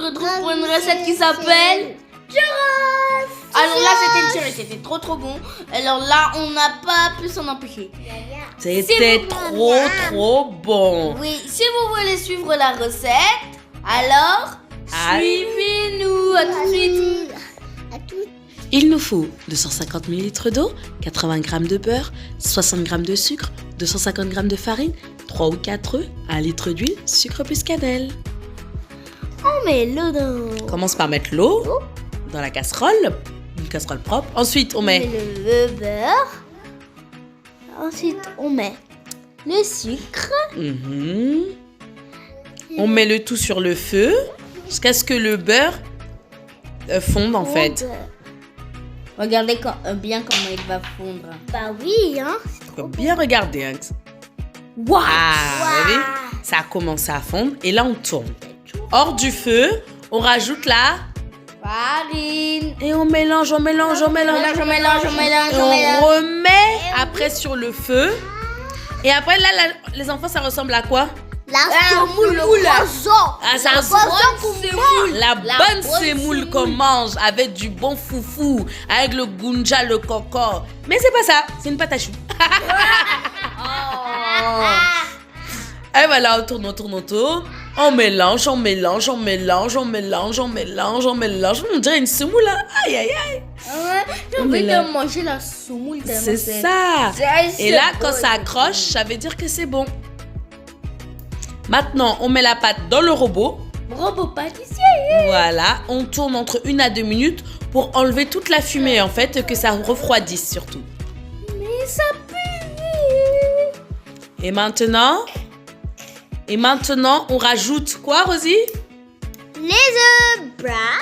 retrouve pour une recette qui s'appelle churros. Alors là, c'était une tuerie, c'était trop bon. Alors là, on n'a pas pu s'en empêcher. C'était trop bon. Oui, si vous voulez suivre la recette, alors suivez-nous. À tout de suite. Il nous faut 250 ml d'eau, 80 g de beurre, 60 g de sucre, 250 g de farine, 3 ou 4 œufs, 1 litre d'huile, sucre plus cannelle. On met l'eau dans... On commence par mettre l'eau dans la casserole, une casserole propre. Ensuite, on met le beurre. Ensuite, on met le sucre. On met le tout sur le feu jusqu'à ce que le beurre fonde en fait. Regardez bien comment il va fondre. Bah oui, hein. Il faut bien regarder. Hein. Wow. Vous voyez, ça a commencé à fondre et là on tourne. Hors du feu, on rajoute la farine. Et on mélange. On Et mélange. on remet après sur le feu. Et après là, les enfants, ça ressemble à quoi? La semoule. Ça ressemble la bonne semoule qu'on mange avec du bon foufou, avec le gunja, le coco. Mais c'est pas ça, c'est une pâte à choux. Et voilà, on tourne. On mélange. On dirait une semoule. Aïe. J'ai envie de manger la semoule. C'est ça. Et là, quand ça accroche, ça veut dire que c'est bon. Maintenant, on met la pâte dans le robot. Robot pâtissier. Voilà, on tourne entre 1 à 2 minutes pour enlever toute la fumée, en fait, que ça refroidisse surtout. Mais ça pue. Et maintenant, on rajoute quoi, Rosie? Les œufs bruns.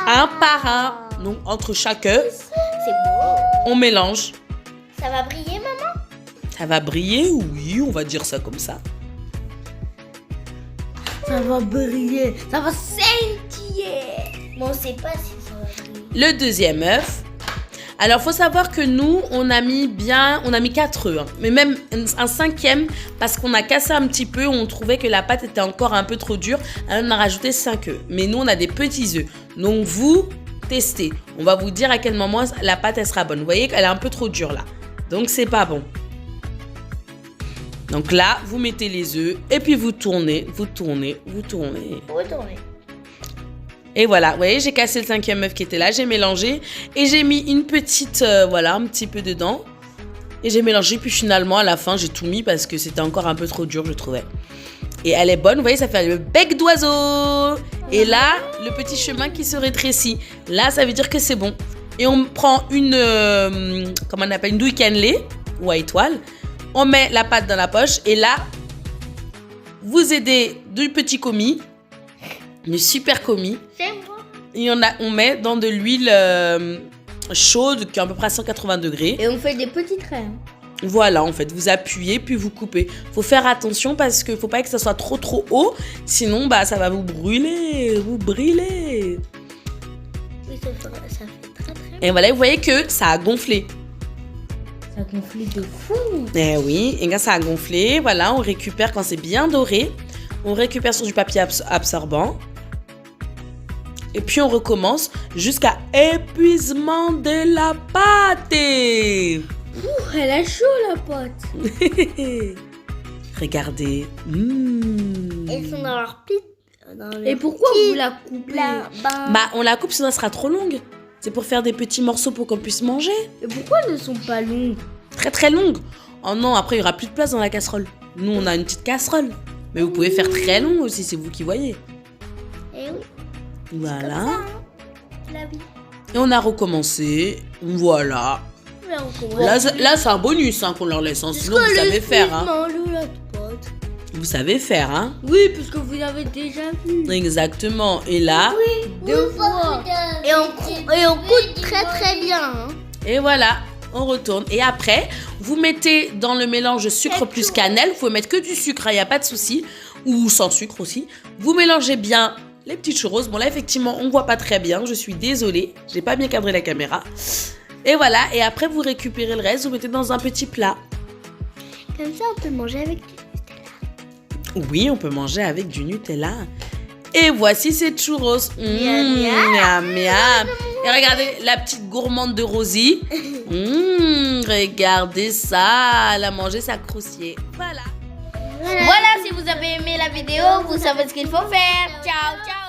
Un par un. Donc, entre chaque œuf, C'est beau. on mélange. Ça va briller, maman? Ça va briller? Oui, on va dire ça comme ça. Ça va briller. Ça va scintiller. Mais on sait pas si ça va briller. Le deuxième œuf. Alors, faut savoir que nous, on a mis 4 œufs, hein, mais même un 5e, parce qu'on a cassé un petit peu, on trouvait que la pâte était encore un peu trop dure, alors on a rajouté 5 œufs. Mais nous, on a des petits œufs. Donc, vous testez. On va vous dire à quel moment la pâte, elle sera bonne. Vous voyez qu'elle est un peu trop dure, là. Donc, c'est pas bon. Donc là, vous mettez les œufs, et puis vous tournez. Retournez. Et voilà, vous voyez, j'ai cassé le 5e œuf qui était là, j'ai mélangé et j'ai mis une petite, un petit peu dedans. Et j'ai mélangé, puis finalement, à la fin, j'ai tout mis parce que c'était encore un peu trop dur, je trouvais. Et elle est bonne, vous voyez, ça fait le bec d'oiseau. Et là, le petit chemin qui se rétrécit. Là, ça veut dire que c'est bon. Et on prend une douille cannelée ou à étoile. On met la pâte dans la poche et là, vous aidez du petit commis. Le super commis. Et on met dans de l'huile chaude qui est à peu près à 180 degrés. Et on fait des petits traits. Voilà, en fait, vous appuyez puis vous coupez. Faut faire attention parce qu'il faut pas que ça soit trop haut, sinon ça va vous brûler, Oui, ça fait très bien. Et voilà, vous voyez que ça a gonflé. Ça a gonflé de fou. Eh oui, et quand ça a gonflé, voilà, on récupère quand c'est bien doré. On récupère sur du papier absorbant. Et puis on recommence jusqu'à épuisement de la pâte. Elle a chaud la pâte. Regardez. Elles sont dans leur pit. Et pourquoi vous la coupez? On la coupe sinon elle sera trop longue. C'est pour faire des petits morceaux pour qu'on puisse manger. Et pourquoi elles ne sont pas longues? Très longues. Oh non, après il n'y aura plus de place dans la casserole. Nous on a une petite casserole. Mais vous pouvez faire très long aussi, c'est vous qui voyez. Eh oui. Voilà. La vie. Et on a recommencé. Voilà. Là c'est un bonus qu'on leur laisse. Sinon vous savez faire. Vous savez faire, hein? Oui, parce que vous avez déjà vu. Exactement. Et là, oui, 2 fois. Et on coûte très bien. Hein. Et voilà, on retourne. Et après, vous mettez dans le mélange sucre plus cannelle. Vous pouvez mettre que du sucre, il n'y a pas de souci. Ou sans sucre aussi. Vous mélangez bien les petites churros. Bon là, effectivement, on ne voit pas très bien. Je suis désolée. Je n'ai pas bien cadré la caméra. Et voilà. Et après, vous récupérez le reste. Vous mettez dans un petit plat. Comme ça, on peut manger avec du Nutella. Oui, on peut manger avec du Nutella. Et voici ces churros. Miam, Miam, miam. Et regardez la petite gourmande de Rosie. Regardez ça. Elle a mangé sa croustillée. Voilà. Voilà, si vous avez aimé la vidéo, vous savez ce qu'il faut faire. Ciao, ciao.